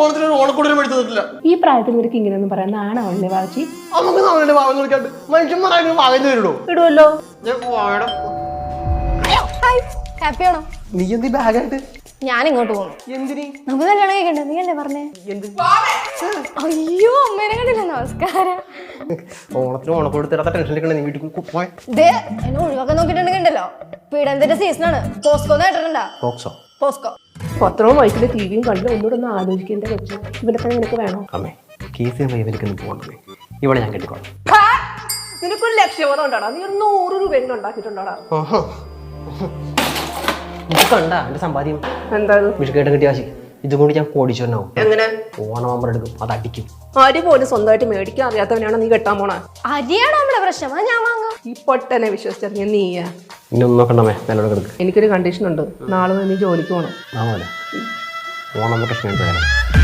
ഓണത്തിന് ഓണക്കൂടി മേടിച്ചു തന്നിട്ടില്ല. ഈ പ്രായത്തിൽ നിനക്ക് ഇങ്ങനെയൊന്നും പറയാൻ നാണാവല്ലേ വാച്ചി? നമുക്ക് നാളെ വാങ്ങി വിളിക്കാണ്ട് മനുഷ്യന്മാരായിരുന്നു വാങ്ങി തരുള്ളൂ. ഇടുവല്ലോ. ഹാപ്പിയാണോ? നീ എന്തി ബാഗായിട്ട്? ഞാൻ ഇങ്ങോട്ട് പോകുന്നു. എന്തിന്? നമുക്ക് കല്യാണം കഴിക്കണ്ടേ? നീ അല്ലേ പറഞ്ഞേ? എന്ത്? അയ്യോ അമ്മേനെ കണ്ടില്ല. നമസ്കാരം. ഓണത്തിന് ഓണക്കൂടി തരാത്ത ടെൻഷനിലേക്കാണ് നീ വീട്ടിൽ പോയ. ദേ എന്നെ ഒഴിവാക്കാൻ നോക്കിയിട്ടുണ്ടെങ്കിലോ പീഡനത്തിന്റെ സീസണാണ്. പോസ്കോ കേട്ടിട്ടുണ്ടാ? പോസ്കോ പത്രവും വയസ്സിലെ ടിവിയും കണ്ട് ഒന്നുകൂടെ ഒന്ന് ആലോചിക്കേണ്ട വെച്ചു. ഇവിടെ തന്നെ നിനക്ക് വേണോ? അമ്മേ കേസ് എനിക്കൊന്ന് പോകണ്ടേ? ഇവിടെ ഞാൻ കെട്ടിക്കോളാം. നിനക്കൊരു ലക്ഷ്യബോധം ഉണ്ടാടാ. നീ ഒരു 100 രൂപ ഉണ്ടാക്കിയിട്ടുണ്ടാടാ. ഇത് കണ്ടാ എന്റെ സമ്പാദ്യം എന്താ വിഷുക്കേട്ടം കിട്ടിയ കാശ് ഇതും കൂടി ഞാൻ കോടീശ്വരനാവും. എങ്ങനെ? ഓണം നമ്പർ എടുക്കും, അത് അടിക്കും. അരി പോലും സ്വന്തമായിട്ട് മേടിക്കാൻ അറിയാത്തവനാണ് നീ കെട്ടാൻ പോണ. അരിയാണോ നമ്മളെ പ്രശ്നം? അത് ഞാൻ വാങ്ങാം. ഈ പൊട്ടനെ വിശ്വസിച്ചിറങ്ങിയ നീയാ. ഇനി ഒന്നും നോക്കണ്ടമേ, നല്ലോണം കിടക്ക്. എനിക്കൊരു കണ്ടീഷൻ ഉണ്ട്. നാളെ നീ ജോലിക്ക് പോകണം. ഓണം പ്രശ്നം